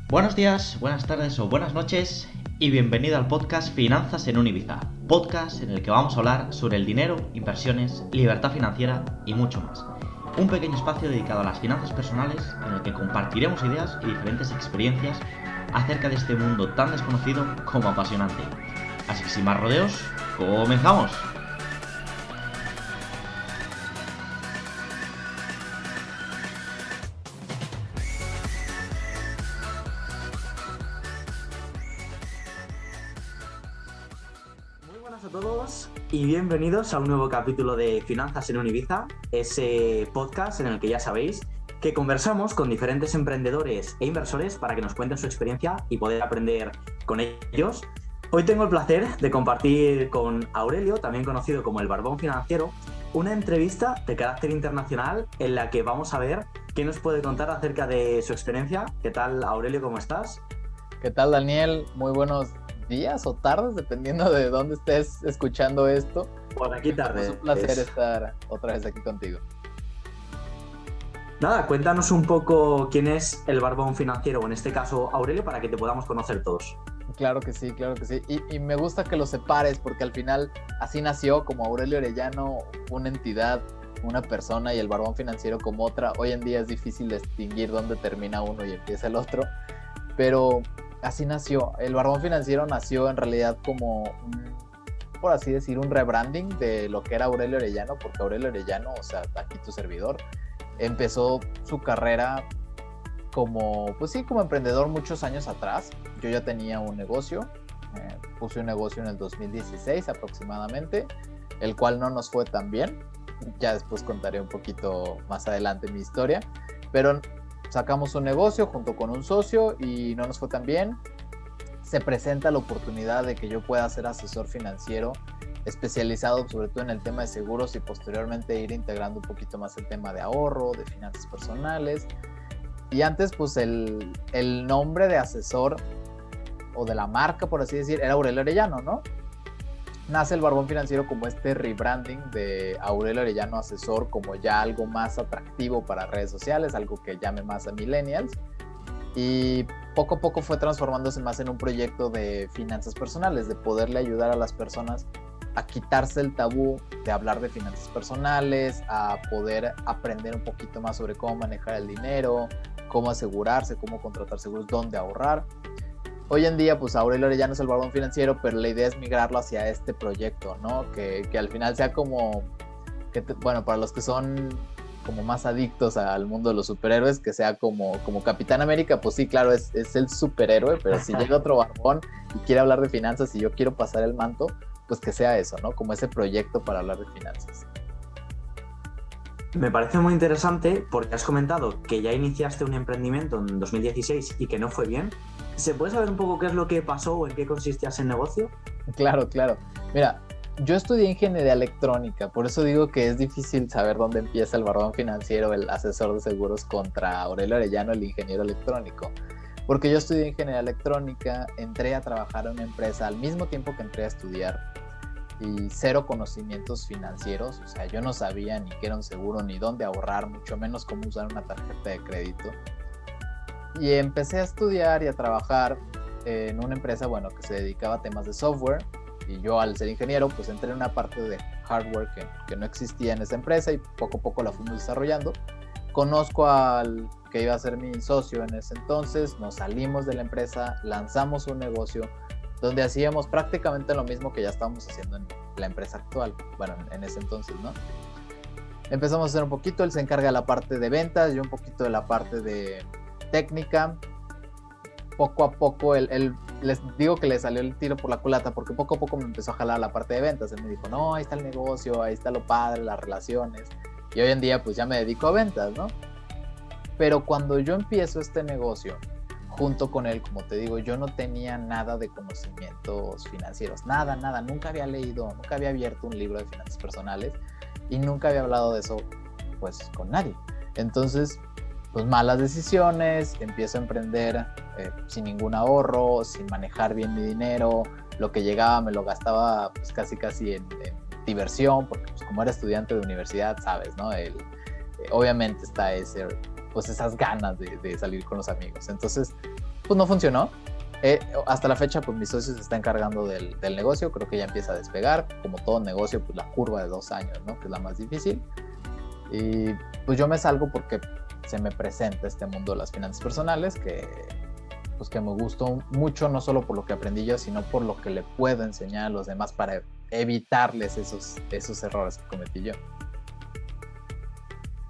Buenos días, buenas tardes o buenas noches y bienvenido al podcast Finanzas en un Ibiza, podcast en el que vamos a hablar sobre el dinero, inversiones, libertad financiera y mucho más. Un pequeño espacio dedicado a las finanzas personales en el que compartiremos ideas y diferentes experiencias acerca de este mundo tan desconocido como apasionante. Así que sin más rodeos, ¡comenzamos! A todos y bienvenidos a un nuevo capítulo de Finanzas en un Ibiza, ese podcast en el que ya sabéis que conversamos con diferentes emprendedores e inversores para que nos cuenten su experiencia y poder aprender con ellos. Hoy tengo el placer de compartir con Aurelio, también conocido como el Barbón Financiero, una entrevista de carácter internacional en la que vamos a ver qué nos puede contar acerca de su experiencia. ¿Qué tal, Aurelio? ¿Cómo estás? ¿Qué tal, Daniel? Muy buenos días o tardes, dependiendo de dónde estés escuchando esto. Por aquí tarde. Es un placer estar otra vez aquí contigo. Nada, cuéntanos un poco quién es el Barbón Financiero, o en este caso Aurelio, para que te podamos conocer todos. Claro que sí, claro que sí. Y me gusta que lo separes porque al final así nació, como Aurelio Arellano, una entidad, una persona, y el Barbón Financiero como otra. Hoy en día es difícil distinguir dónde termina uno y empieza el otro, pero así nació. El Barbón Financiero nació en realidad como, por así decir, un rebranding de lo que era Aurelio Arellano, porque Aurelio Arellano, o sea, aquí tu servidor, empezó su carrera como emprendedor muchos años atrás. Yo ya tenía un negocio, puse un negocio en el 2016 aproximadamente, el cual no nos fue tan bien. Ya después contaré un poquito más adelante mi historia, pero sacamos un negocio junto con un socio y no nos fue tan bien. Se presenta la oportunidad de que yo pueda ser asesor financiero especializado sobre todo en el tema de seguros y posteriormente ir integrando un poquito más el tema de ahorro, de finanzas personales. Y antes, pues el nombre de asesor o de la marca, por así decir, era Aurelio Arellano, ¿no? Nace el Barbón Financiero como este rebranding de Aurelio Arellano Asesor, como ya algo más atractivo para redes sociales, algo que llame más a millennials, y poco a poco fue transformándose más en un proyecto de finanzas personales, de poderle ayudar a las personas a quitarse el tabú de hablar de finanzas personales, a poder aprender un poquito más sobre cómo manejar el dinero, cómo asegurarse, cómo contratar seguros, dónde ahorrar. Hoy en día, pues Aurelio Arellano es el Barbón Financiero, pero la idea es migrarlo hacia este proyecto, ¿no? Que al final sea como, bueno, para los que son como más adictos al mundo de los superhéroes, que sea como Capitán América, pues sí, claro, es el superhéroe, pero si llega otro barbón y quiere hablar de finanzas y yo quiero pasar el manto, pues que sea eso, ¿no? Como ese proyecto para hablar de finanzas. Me parece muy interesante porque has comentado que ya iniciaste un emprendimiento en 2016 y que no fue bien. ¿Se puede saber un poco qué es lo que pasó o en qué consistía ese negocio? Claro. Mira, yo estudié ingeniería electrónica, por eso digo que es difícil saber dónde empieza el Barbón Financiero, el asesor de seguros, contra Aurelio Arellano, el ingeniero electrónico. Porque yo estudié ingeniería electrónica, entré a trabajar en una empresa al mismo tiempo que entré a estudiar y cero conocimientos financieros, o sea, yo no sabía ni qué era un seguro, ni dónde ahorrar, mucho menos cómo usar una tarjeta de crédito. Y empecé a estudiar y a trabajar en una empresa, bueno, que se dedicaba a temas de software, y yo al ser ingeniero, pues entré en una parte de hardware que no existía en esa empresa y poco a poco la fuimos desarrollando. Conozco al que iba a ser mi socio en ese entonces, nos salimos de la empresa, lanzamos un negocio donde hacíamos prácticamente lo mismo que ya estábamos haciendo en la empresa actual, bueno, en ese entonces, ¿no? Empezamos a hacer un poquito, él se encarga de la parte de ventas, yo un poquito de la parte de técnica. Poco a poco, él les digo que le salió el tiro por la culata, porque poco a poco me empezó a jalar la parte de ventas. Él me dijo, no, ahí está el negocio, ahí está lo padre, las relaciones, y hoy en día pues ya me dedico a ventas, ¿no? Pero cuando yo empiezo este negocio, junto con él, como te digo, yo no tenía nada de conocimientos financieros, nada, nunca había leído, nunca había abierto un libro de finanzas personales y nunca había hablado de eso, pues, con nadie. Entonces, pues malas decisiones, empiezo a emprender sin ningún ahorro, sin manejar bien mi dinero, lo que llegaba me lo gastaba pues casi en diversión, porque pues como era estudiante de universidad, sabes, ¿no? Obviamente está esas ganas de salir con los amigos. Entonces pues no funcionó. Hasta la fecha, pues mi socio se está encargando del negocio, creo que ya empieza a despegar, como todo negocio, pues la curva de 2 años, ¿no? Que es la más difícil. Y pues yo me salgo porque se me presenta este mundo de las finanzas personales, que me gustó mucho, no solo por lo que aprendí yo, sino por lo que le puedo enseñar a los demás para evitarles esos errores que cometí yo.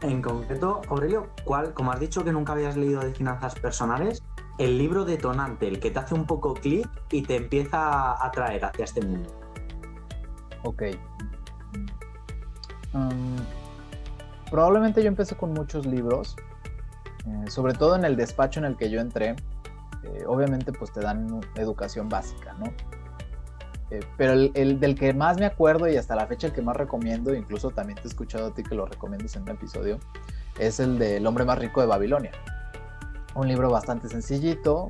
En concreto, Aurelio, como has dicho que nunca habías leído de finanzas personales, el libro detonante, el que te hace un poco clic y te empieza a atraer hacia este mundo? Ok. Probablemente yo empecé con muchos libros, sobre todo en el despacho en el que yo entré. Obviamente pues te dan educación básica, ¿no? Pero el del que más me acuerdo y hasta la fecha el que más recomiendo, incluso también te he escuchado a ti que lo recomiendas en un episodio, es el de El hombre más rico de Babilonia. Un libro bastante sencillito,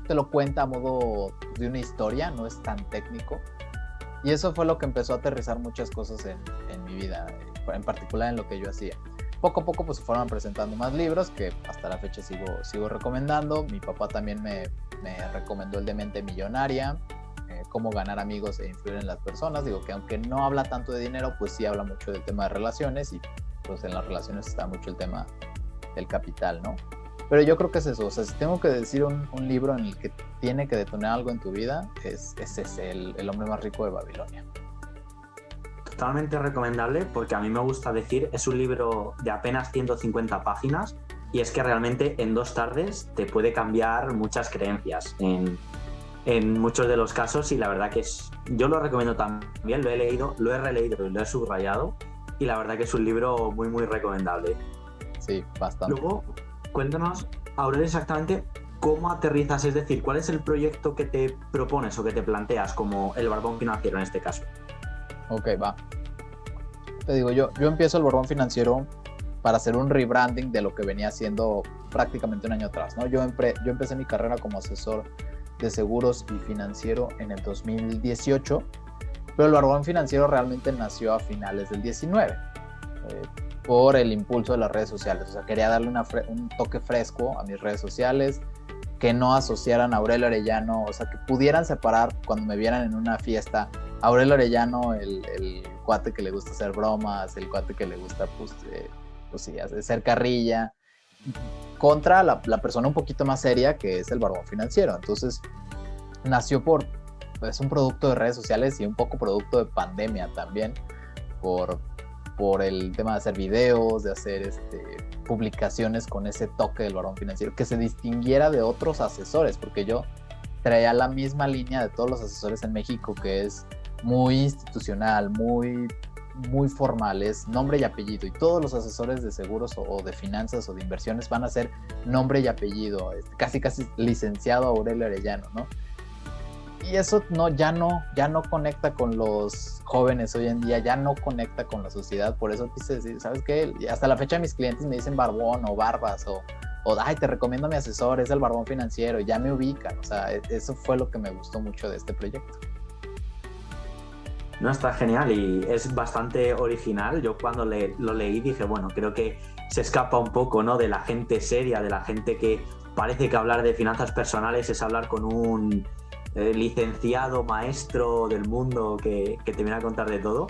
te lo cuenta a modo de una historia, no es tan técnico. Y eso fue lo que empezó a aterrizar muchas cosas en mi vida, en particular en lo que yo hacía. Poco a poco pues se fueron presentando más libros que hasta la fecha sigo recomendando. Mi papá también me recomendó el de Mente Millonaria, cómo ganar amigos e influir en las personas. Digo que aunque no habla tanto de dinero, pues sí habla mucho del tema de relaciones, y pues en las relaciones está mucho el tema del capital, ¿no? Pero yo creo que es eso. O sea, si tengo que decir un libro en el que tiene que detonar algo en tu vida, es ese, el hombre más rico de Babilonia. Totalmente recomendable, porque a mí me gusta decir, es un libro de apenas 150 páginas y es que realmente en 2 tardes te puede cambiar muchas creencias en muchos de los casos, y la verdad que yo lo recomiendo también, lo he leído, lo he releído y lo he subrayado, y la verdad que es un libro muy muy recomendable. Sí, bastante. Luego, cuéntanos, Aurelio, exactamente cómo aterrizas, es decir, cuál es el proyecto que te propones o que te planteas como el Barbón Financiero en este caso. Ok, va. Te digo, yo empiezo el Barbón Financiero para hacer un rebranding de lo que venía haciendo prácticamente un año atrás, ¿no? Yo empecé mi carrera como asesor de seguros y financiero en el 2018, pero el Barbón Financiero realmente nació a finales del 19, por el impulso de las redes sociales. O sea, quería darle un toque fresco a mis redes sociales, que no asociaran a Aurelio Arellano, o sea, que pudieran separar cuando me vieran en una fiesta Aurelio Arellano, el cuate que le gusta hacer bromas, el cuate que le gusta pues sí, hacer carrilla, contra la persona un poquito más seria que es el Barbón Financiero. Entonces nació es un producto de redes sociales y un poco producto de pandemia también, por el tema de hacer videos, de hacer publicaciones con ese toque del Barbón Financiero, que se distinguiera de otros asesores, porque yo traía la misma línea de todos los asesores en México, que es muy institucional, muy, muy formal, es nombre y apellido, y todos los asesores de seguros o de finanzas o de inversiones van a ser nombre y apellido, casi licenciado Aurelio Arellano, ¿no? Y eso ya no conecta con los jóvenes hoy en día, ya no conecta con la sociedad. Por eso quise decir, ¿sabes qué? Hasta la fecha mis clientes me dicen Barbón o Barbas, o ay, te recomiendo a mi asesor, es el Barbón Financiero, y ya me ubican. O sea, eso fue lo que me gustó mucho de este proyecto. No, está genial y es bastante original. Yo cuando lo leí dije, bueno, creo que se escapa un poco, ¿no?, de la gente seria, de la gente que parece que hablar de finanzas personales es hablar con un licenciado, maestro del mundo que te viene a contar de todo.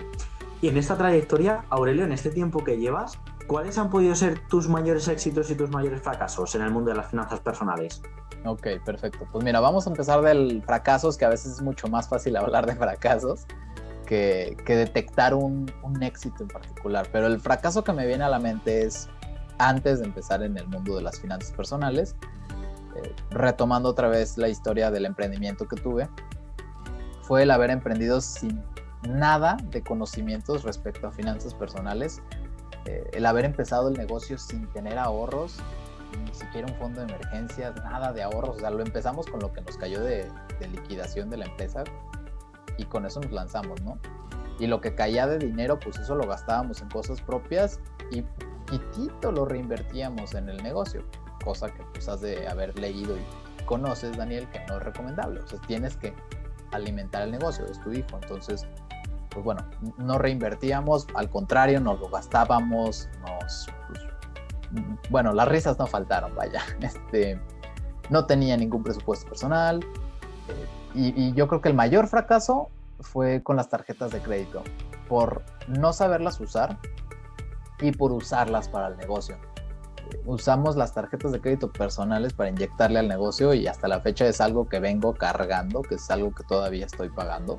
Y en esta trayectoria, Aurelio, en este tiempo que llevas, ¿cuáles han podido ser tus mayores éxitos y tus mayores fracasos en el mundo de las finanzas personales? Ok, perfecto. Pues mira, vamos a empezar del fracasos, que a veces es mucho más fácil hablar de fracasos que detectar un éxito en particular. Pero el fracaso que me viene a la mente es, antes de empezar en el mundo de las finanzas personales, retomando otra vez la historia del emprendimiento que tuve, fue el haber emprendido sin nada de conocimientos respecto a finanzas personales, el haber empezado el negocio sin tener ahorros, ni siquiera un fondo de emergencias, nada de ahorros. O sea, lo empezamos con lo que nos cayó de liquidación de la empresa, y con eso nos lanzamos, ¿no? Y lo que caía de dinero, pues eso lo gastábamos en cosas propias y poquitito lo reinvertíamos en el negocio, cosa que pues has de haber leído y conoces, Daniel, que no es recomendable. O sea, tienes que alimentar el negocio, es tu hijo. Entonces, pues bueno, no reinvertíamos, al contrario, nos lo gastábamos, bueno, las risas no faltaron, vaya. No tenía ningún presupuesto personal. Y yo creo que el mayor fracaso fue con las tarjetas de crédito, por no saberlas usar y por usarlas para el negocio. Usamos las tarjetas de crédito personales para inyectarle al negocio y hasta la fecha es algo que vengo cargando, que es algo que todavía estoy pagando.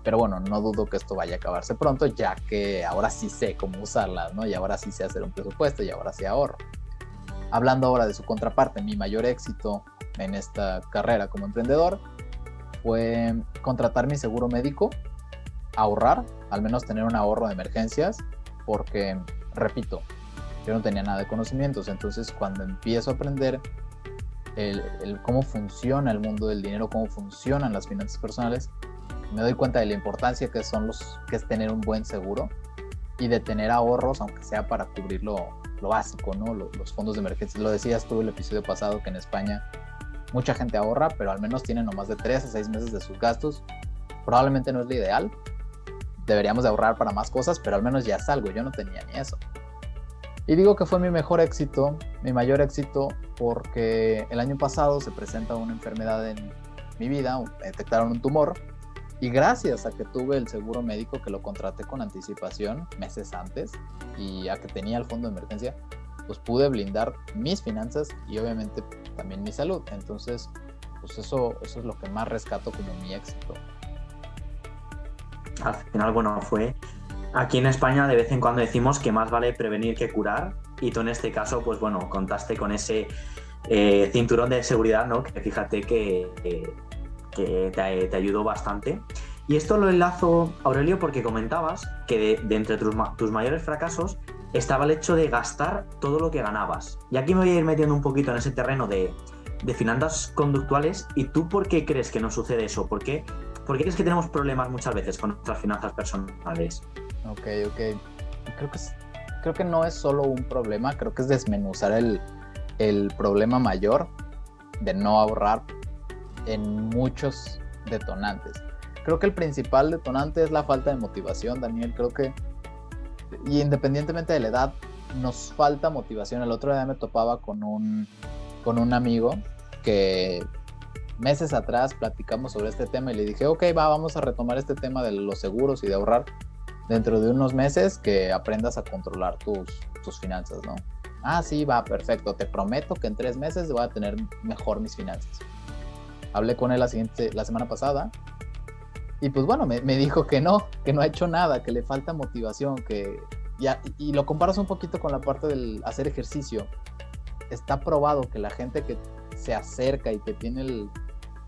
Pero bueno, no dudo que esto vaya a acabarse pronto, ya que ahora sí sé cómo usarlas, ¿no? Y ahora sí sé hacer un presupuesto y ahora sí ahorro. Hablando ahora de su contraparte, mi mayor éxito en esta carrera como emprendedor fue contratar mi seguro médico, ahorrar, al menos tener un ahorro de emergencias, porque, repito, yo no tenía nada de conocimientos. Entonces, cuando empiezo a aprender cómo funciona el mundo del dinero, cómo funcionan las finanzas personales, me doy cuenta de la importancia que es tener un buen seguro y de tener ahorros, aunque sea para cubrir lo básico, ¿no? Los fondos de emergencia. Lo decías tú el episodio pasado, que en España mucha gente ahorra, pero al menos tiene nomás de 3 a 6 meses de sus gastos. Probablemente no es lo ideal. Deberíamos de ahorrar para más cosas, pero al menos ya es algo. Yo no tenía ni eso. Y digo que fue mi mayor éxito, porque el año pasado se presenta una enfermedad en mi vida, me detectaron un tumor, y gracias a que tuve el seguro médico, que lo contraté con anticipación meses antes, y a que tenía el fondo de emergencia, pues pude blindar mis finanzas y obviamente también mi salud. Entonces, pues eso es lo que más rescato como mi éxito. Al final, bueno, fue... Aquí en España de vez en cuando decimos que más vale prevenir que curar, y tú en este caso, pues bueno, contaste con ese cinturón de seguridad, ¿no? Que fíjate que te ayudó bastante. Y esto lo enlazo, Aurelio, porque comentabas que de entre tus mayores fracasos estaba el hecho de gastar todo lo que ganabas. Y aquí me voy a ir metiendo un poquito en ese terreno de finanzas conductuales. ¿Y tú por qué crees que nos sucede eso? ¿Por qué crees que tenemos problemas muchas veces con nuestras finanzas personales? Ok. Creo que no es solo un problema, creo que es desmenuzar el problema mayor de no ahorrar en muchos detonantes. Creo que el principal detonante es la falta de motivación, Daniel. Creo que, y independientemente de la edad, nos falta motivación. El otro día me topaba con un amigo que meses atrás platicamos sobre este tema y le dije, ok, vamos a retomar este tema de los seguros y de ahorrar dentro de unos meses, que aprendas a controlar tus finanzas, ¿no? Ah, sí, va, perfecto. Te prometo que en 3 meses voy a tener mejor mis finanzas. Hablé con él la semana pasada y pues bueno, me dijo que no ha hecho nada, que le falta motivación, y lo comparas un poquito con la parte del hacer ejercicio. Está probado que la gente que se acerca y que tiene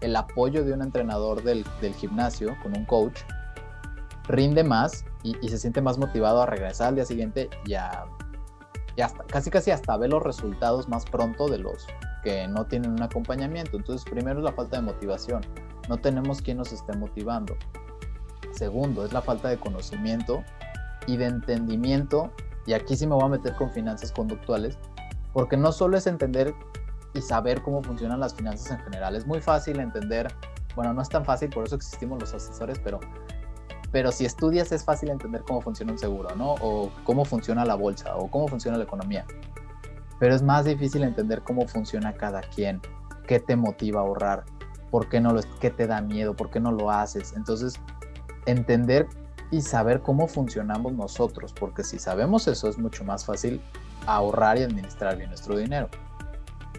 el apoyo de un entrenador del gimnasio, con un coach, rinde más y se siente más motivado a regresar al día siguiente y hasta, casi hasta ver los resultados más pronto de los que no tienen un acompañamiento. Entonces, primero es la falta de motivación. No tenemos quien nos esté motivando. Segundo, es la falta de conocimiento y de entendimiento. Y aquí sí me voy a meter con finanzas conductuales, porque no solo es entender y saber cómo funcionan las finanzas en general. Es muy fácil entender, bueno, no es tan fácil, por eso existimos los asesores, pero si estudias es fácil entender cómo funciona un seguro, ¿no? O cómo funciona la bolsa, o cómo funciona la economía. Pero es más difícil entender cómo funciona cada quien, qué te motiva a ahorrar, qué te da miedo, por qué no lo haces. Entonces, entender y saber cómo funcionamos nosotros, porque si sabemos eso es mucho más fácil ahorrar y administrar bien nuestro dinero.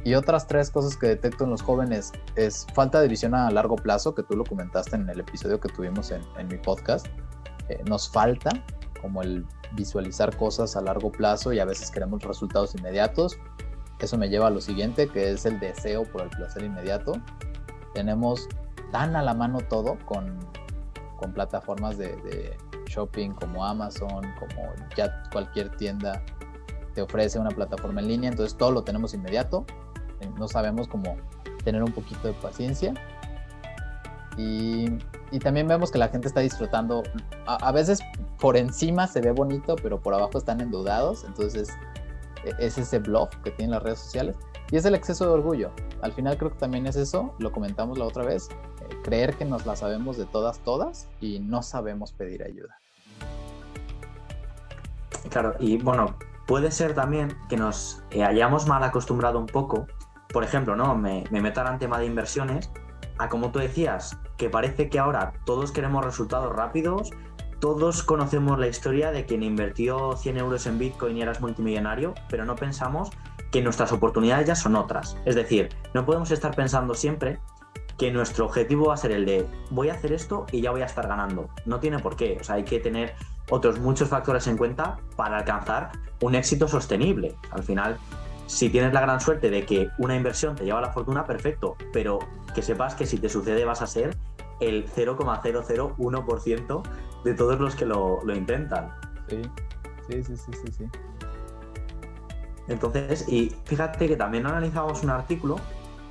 Y otras 3 cosas que detecto en los jóvenes es falta de visión a largo plazo, que tú lo comentaste en el episodio que tuvimos en mi podcast. Nos falta como el visualizar cosas a largo plazo y a veces queremos resultados inmediatos. Eso me lleva a lo siguiente, que es el deseo por el placer inmediato. Tenemos tan a la mano todo con plataformas de shopping como Amazon, como ya cualquier tienda te ofrece una plataforma en línea, entonces todo lo tenemos inmediato. No sabemos cómo tener un poquito de paciencia y también vemos que la gente está disfrutando. A veces por encima se ve bonito, pero por abajo están endeudados. Entonces es ese bluff que tienen las redes sociales y es el exceso de orgullo. Al final creo que también es eso, lo comentamos la otra vez, creer que nos la sabemos de todas y no sabemos pedir ayuda. Claro, y bueno, puede ser también que nos hayamos mal acostumbrado un poco. Por ejemplo, ¿no? Me meto ahora en tema de inversiones, a como tú decías, que parece que ahora todos queremos resultados rápidos, todos conocemos la historia de quien invirtió 100 euros en Bitcoin y eras multimillonario, pero no pensamos que nuestras oportunidades ya son otras. Es decir, no podemos estar pensando siempre que nuestro objetivo va a ser el de voy a hacer esto y ya voy a estar ganando. No tiene por qué. O sea, hay que tener otros muchos factores en cuenta para alcanzar un éxito sostenible. Al final, si tienes la gran suerte de que una inversión te lleva a la fortuna, perfecto, pero que sepas que si te sucede vas a ser el 0,001% de todos los que lo intentan. Sí. Entonces, y fíjate que también analizamos un artículo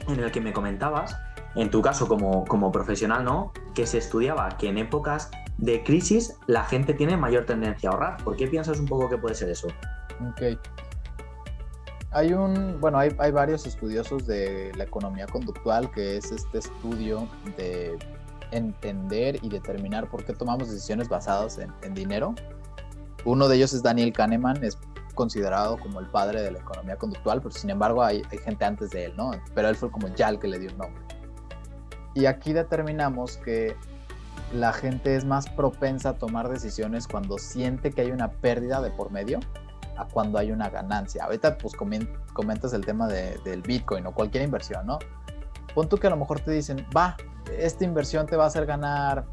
en el que me comentabas, en tu caso como profesional, ¿no? Que se estudiaba que en épocas de crisis la gente tiene mayor tendencia a ahorrar. ¿Por qué piensas un poco que puede ser eso? Ok. Hay varios estudiosos de la economía conductual, que es este estudio de entender y determinar por qué tomamos decisiones basadas en dinero. Uno de ellos es Daniel Kahneman, es considerado como el padre de la economía conductual, pero sin embargo hay gente antes de él, ¿no? Pero él fue como ya el que le dio el nombre. Y aquí determinamos que la gente es más propensa a tomar decisiones cuando siente que hay una pérdida de por medio a cuando hay una ganancia. Ahorita pues comentas el tema del Bitcoin o cualquier inversión, ¿no? Pon tú que a lo mejor te dicen, esta inversión te va a hacer ganar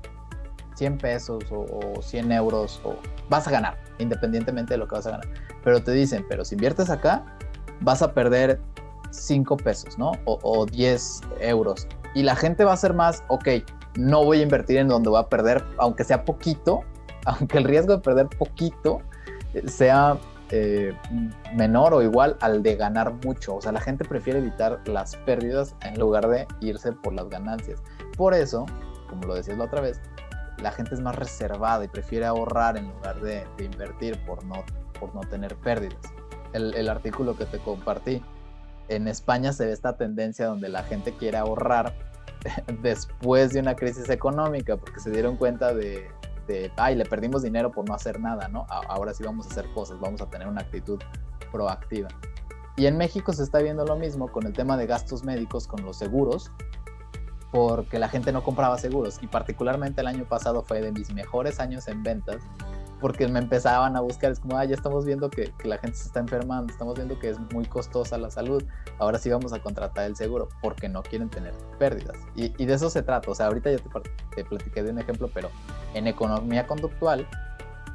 100 pesos o 100 euros, o vas a ganar, independientemente de lo que vas a ganar. Pero te dicen, pero si inviertes acá, vas a perder 5 pesos, ¿no? O 10 euros. Y la gente va a ser más, ok, no voy a invertir en donde voy a perder, aunque sea poquito, aunque el riesgo de perder poquito sea menor o igual al de ganar mucho. O sea, la gente prefiere evitar las pérdidas en lugar de irse por las ganancias. Por eso, como lo decías la otra vez, la gente es más reservada y prefiere ahorrar en lugar de invertir por no tener pérdidas. El artículo que te compartí, en España se ve esta tendencia donde la gente quiere ahorrar después de una crisis económica porque se dieron cuenta de le perdimos dinero por no hacer nada, ¿no? Ahora sí vamos a hacer cosas, vamos a tener una actitud proactiva. Y en México se está viendo lo mismo con el tema de gastos médicos, con los seguros, porque la gente no compraba seguros, y particularmente el año pasado fue de mis mejores años en ventas, porque me empezaban a buscar, es como, ya estamos viendo que la gente se está enfermando, estamos viendo que es muy costosa la salud, ahora sí vamos a contratar el seguro, porque no quieren tener pérdidas. Y de eso se trata. O sea, ahorita yo te platiqué de un ejemplo, pero en economía conductual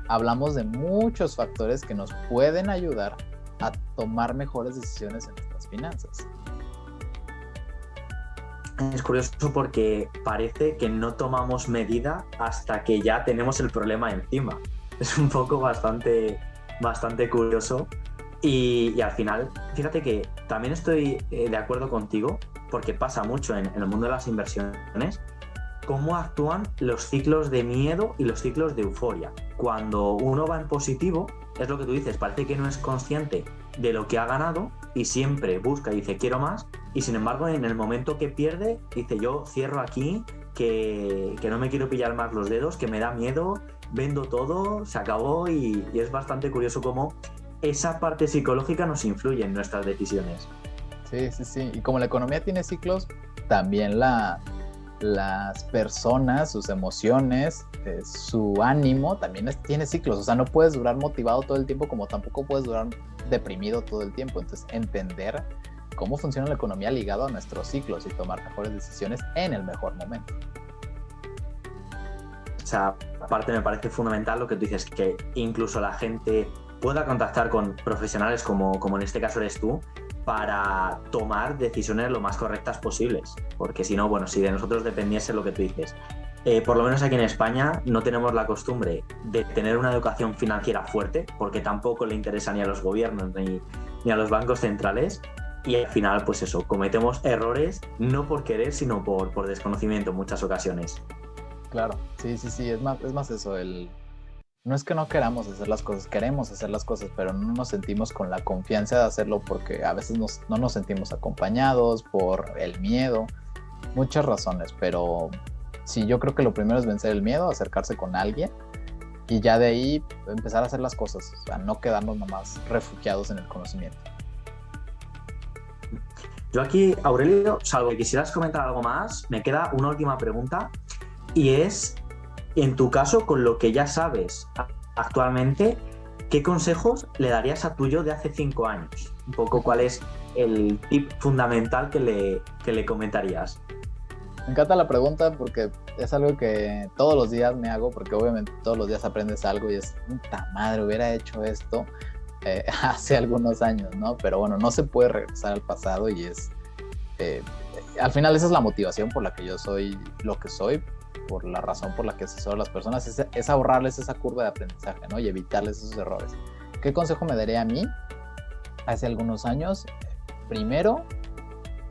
hablamos de muchos factores que nos pueden ayudar a tomar mejores decisiones en nuestras finanzas. Es curioso porque parece que no tomamos medida hasta que ya tenemos el problema encima. Es un poco bastante curioso y al final, fíjate que también estoy de acuerdo contigo, porque pasa mucho en el mundo de las inversiones, cómo actúan los ciclos de miedo y los ciclos de euforia. Cuando uno va en positivo, es lo que tú dices, parece que no es consciente de lo que ha ganado y siempre busca y dice quiero más, y sin embargo en el momento que pierde dice yo cierro aquí, que no me quiero pillar más los dedos, que me da miedo, vendo todo, se acabó. Y es bastante curioso cómo esa parte psicológica nos influye en nuestras decisiones. Sí. Y como la economía tiene ciclos, también las personas, sus emociones, su ánimo también tiene ciclos. O sea, no puedes durar motivado todo el tiempo, como tampoco puedes durar deprimido todo el tiempo. Entonces, entender cómo funciona la economía ligado a nuestros ciclos y tomar mejores decisiones en el mejor momento. O sea, aparte me parece fundamental lo que tú dices, que incluso la gente pueda contactar con profesionales como en este caso eres tú, para tomar decisiones lo más correctas posibles, porque si no, bueno, si de nosotros dependiese lo que tú dices, por lo menos aquí en España no tenemos la costumbre de tener una educación financiera fuerte, porque tampoco le interesa ni a los gobiernos ni a los bancos centrales, y al final pues eso, cometemos errores no por querer sino por desconocimiento en muchas ocasiones. Claro, sí, es más eso, no es que no queramos hacer las cosas, queremos hacer las cosas, pero no nos sentimos con la confianza de hacerlo porque a veces no nos sentimos acompañados por el miedo, muchas razones, pero sí, yo creo que lo primero es vencer el miedo, acercarse con alguien y ya de ahí empezar a hacer las cosas, o sea, no quedarnos nomás refugiados en el conocimiento. Yo aquí, Aurelio, salvo que quisieras comentar algo más, me queda una última pregunta y es, en tu caso, con lo que ya sabes actualmente, ¿qué consejos le darías a tu yo de hace 5 años? Un poco cuál es el tip fundamental que le comentarías. Me encanta la pregunta porque es algo que todos los días me hago, porque obviamente todos los días aprendes algo y es, puta madre, hubiera hecho esto hace algunos años, ¿no? Pero bueno, no se puede regresar al pasado y es, al final esa es la motivación por la que yo soy lo que soy, por la razón por la que asesoro a las personas, es ahorrarles esa curva de aprendizaje, ¿no? Y evitarles esos errores. ¿Qué consejo me daría a mí hace algunos años? Primero,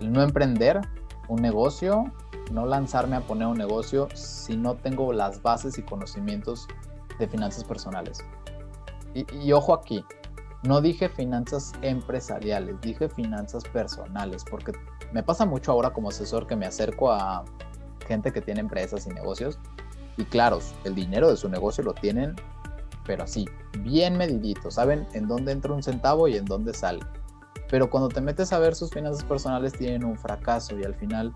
no emprender un negocio, no lanzarme a poner un negocio si no tengo las bases y conocimientos de finanzas personales. Y ojo aquí, no dije finanzas empresariales, dije finanzas personales, porque me pasa mucho ahora como asesor que me acerco a gente que tiene empresas y negocios y claro, el dinero de su negocio lo tienen, pero así, bien medidito, saben en dónde entra un centavo y en dónde sale. Pero cuando te metes a ver sus finanzas personales tienen un fracaso y al final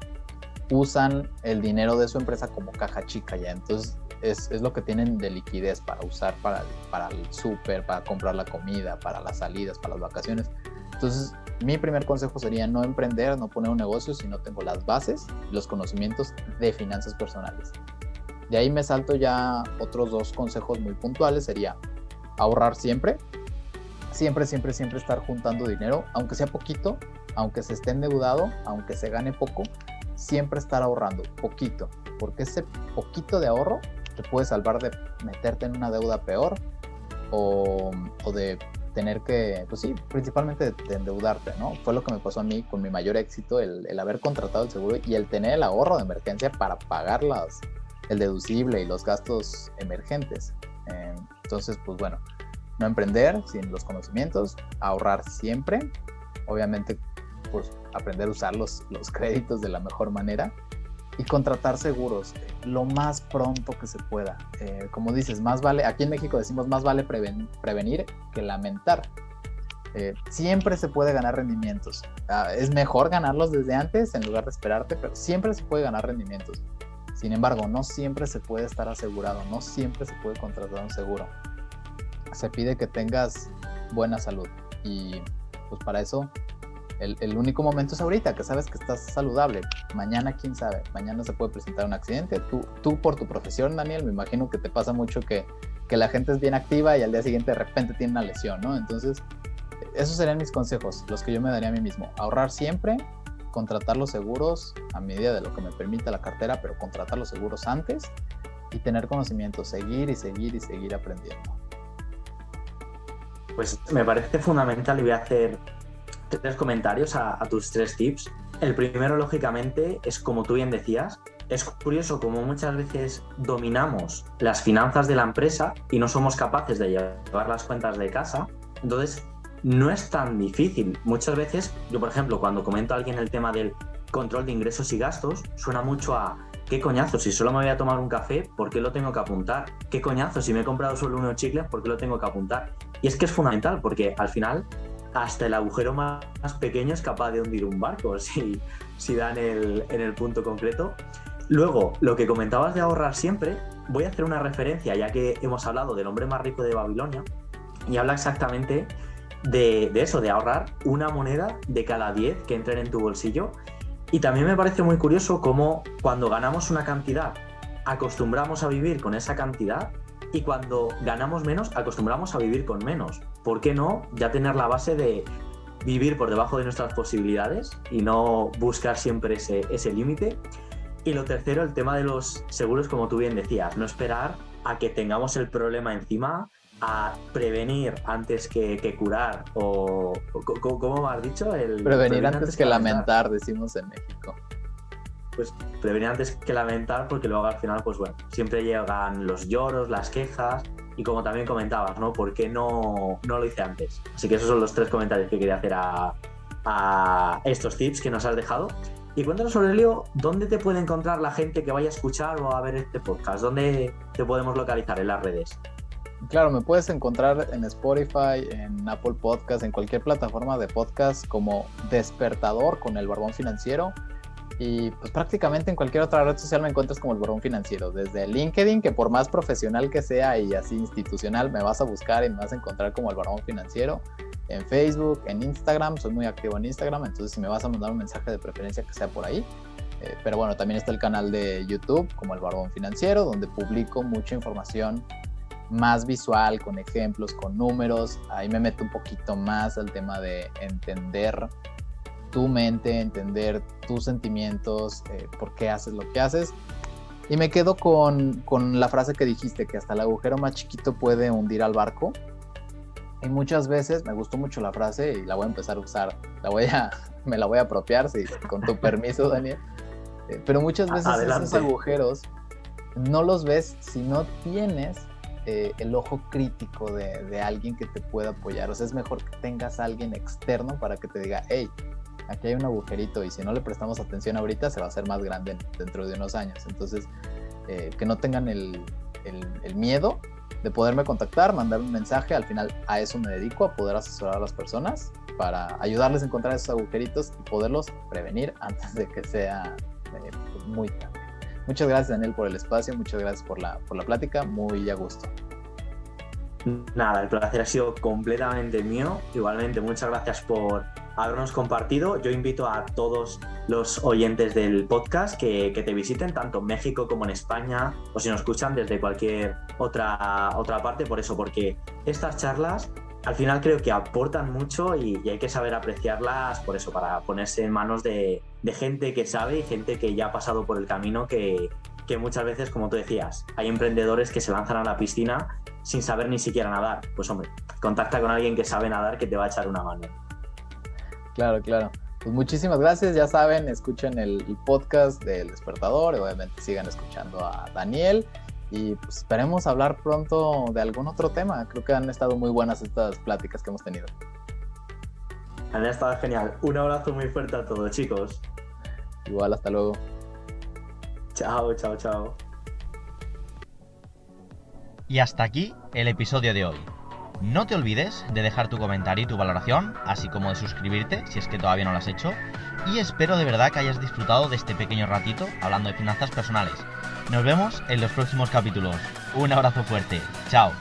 usan el dinero de su empresa como caja chica ya, entonces es lo que tienen de liquidez para usar para el súper, para comprar la comida, para las salidas, para las vacaciones. Entonces mi primer consejo sería no emprender, no poner un negocio si no tengo las bases y los conocimientos de finanzas personales. De ahí me salto ya otros 2 consejos muy puntuales, sería ahorrar siempre estar juntando dinero, aunque sea poquito, aunque se esté endeudado, aunque se gane poco, siempre estar ahorrando poquito, porque ese poquito de ahorro te puede salvar de meterte en una deuda peor o de tener que, pues sí, principalmente de endeudarte, ¿no? Fue lo que me pasó a mí con mi mayor éxito, el haber contratado el seguro y el tener el ahorro de emergencia para pagar el deducible y los gastos emergentes. Entonces, pues bueno, no emprender sin los conocimientos, ahorrar siempre, obviamente, pues aprender a usar los créditos de la mejor manera y contratar seguros lo más pronto que se pueda. Como dices, más vale, aquí en México decimos más vale prevenir que lamentar. Siempre se puede ganar rendimientos. Es mejor ganarlos desde antes en lugar de esperarte, pero siempre se puede ganar rendimientos. Sin embargo, no siempre se puede estar asegurado, no siempre se puede contratar un seguro. Se pide que tengas buena salud y pues para eso el único momento es ahorita, que sabes que estás saludable. Mañana, quién sabe, mañana se puede presentar un accidente. Tú por tu profesión, Daniel, me imagino que te pasa mucho que la gente es bien activa y al día siguiente de repente tiene una lesión, ¿no? Entonces, esos serían mis consejos, los que yo me daría a mí mismo. Ahorrar siempre, contratar los seguros a medida de lo que me permita la cartera, pero contratar los seguros antes y tener conocimiento, seguir aprendiendo. Pues me parece fundamental y voy a hacer 3 comentarios a tus 3 tips. El primero, lógicamente, es como tú bien decías, es curioso como muchas veces dominamos las finanzas de la empresa y no somos capaces de llevar las cuentas de casa. Entonces, no es tan difícil. Muchas veces, yo por ejemplo, cuando comento a alguien el tema del control de ingresos y gastos, suena mucho a ¿qué coñazo? Si solo me voy a tomar un café, ¿por qué lo tengo que apuntar? ¿Qué coñazo? Si me he comprado solo unos chicles, ¿por qué lo tengo que apuntar? Y es que es fundamental, porque al final hasta el agujero más pequeño es capaz de hundir un barco, si dan en el punto concreto. Luego, lo que comentabas de ahorrar siempre, voy a hacer una referencia, ya que hemos hablado del hombre más rico de Babilonia, y habla exactamente de eso, de ahorrar una moneda de cada 10 que entren en tu bolsillo. Y también me parece muy curioso cómo cuando ganamos una cantidad acostumbramos a vivir con esa cantidad y cuando ganamos menos acostumbramos a vivir con menos. ¿Por qué no ya tener la base de vivir por debajo de nuestras posibilidades y no buscar siempre ese límite? Y lo tercero, el tema de los seguros, como tú bien decías, no esperar a que tengamos el problema encima, a prevenir antes que curar, o ¿cómo has dicho? Prevenir antes que lamentar, decimos en México. Pues prevenir antes que lamentar, porque luego al final, pues bueno, siempre llegan los lloros, las quejas, y como también comentabas, ¿no? ¿Por qué no lo hice antes? Así que esos son los 3 comentarios que quería hacer a estos tips que nos has dejado. Y cuéntanos, Aurelio, ¿dónde te puede encontrar la gente que vaya a escuchar o a ver este podcast? ¿Dónde te podemos localizar en las redes? Claro, me puedes encontrar en Spotify, en Apple Podcast, en cualquier plataforma de podcast como Despertador con el Barbón Financiero. Y pues prácticamente en cualquier otra red social me encuentras como el Barbón Financiero. Desde LinkedIn, que por más profesional que sea y así institucional, me vas a buscar y me vas a encontrar como el Barbón Financiero. En Facebook, en Instagram, soy muy activo en Instagram, entonces si me vas a mandar un mensaje de preferencia que sea por ahí. Pero bueno, también está el canal de YouTube como el Barbón Financiero, donde publico mucha información más visual, con ejemplos, con números. Ahí me meto un poquito más al tema de entender tu mente, entender tus sentimientos, por qué haces lo que haces. Y me quedo con la frase que dijiste, que hasta el agujero más chiquito puede hundir al barco. Y muchas veces, me gustó mucho la frase y la voy a empezar a usar, me la voy a apropiar, sí, con tu permiso, Daniel. Pero muchas veces Adelante. esos agujeros no los ves si no tienes el ojo crítico de alguien que te pueda apoyar. O sea, es mejor que tengas a alguien externo para que te diga, hey, aquí hay un agujerito y si no le prestamos atención ahorita se va a hacer más grande dentro de unos años. Entonces, que no tengan el miedo de poderme contactar, mandar un mensaje. Al final a eso me dedico, a poder asesorar a las personas para ayudarles a encontrar esos agujeritos y poderlos prevenir antes de que sea muy tarde. Muchas gracias, Daniel, por el espacio, muchas gracias por la plática, muy a gusto. Nada, el placer ha sido completamente mío. Igualmente, muchas gracias por habernos compartido. Yo invito a todos los oyentes del podcast que te visiten, tanto en México como en España, o si nos escuchan desde cualquier otra parte, por eso, porque estas charlas al final creo que aportan mucho y hay que saber apreciarlas, por eso, para ponerse en manos de gente que sabe y gente que ya ha pasado por el camino, que muchas veces, como tú decías, hay emprendedores que se lanzan a la piscina sin saber ni siquiera nadar. Pues hombre, contacta con alguien que sabe nadar, que te va a echar una mano. Claro. Pues muchísimas gracias, ya saben, escuchen el podcast del Despertador y obviamente sigan escuchando a Daniel y pues esperemos hablar pronto de algún otro tema. Creo que han estado muy buenas estas pláticas que hemos tenido. Han estado genial. Un abrazo muy fuerte a todos, chicos. Igual, hasta luego. Chao. Y hasta aquí el episodio de hoy. No te olvides de dejar tu comentario y tu valoración, así como de suscribirte si es que todavía no lo has hecho. Y espero de verdad que hayas disfrutado de este pequeño ratito hablando de finanzas personales. Nos vemos en los próximos capítulos. Un abrazo fuerte. Chao.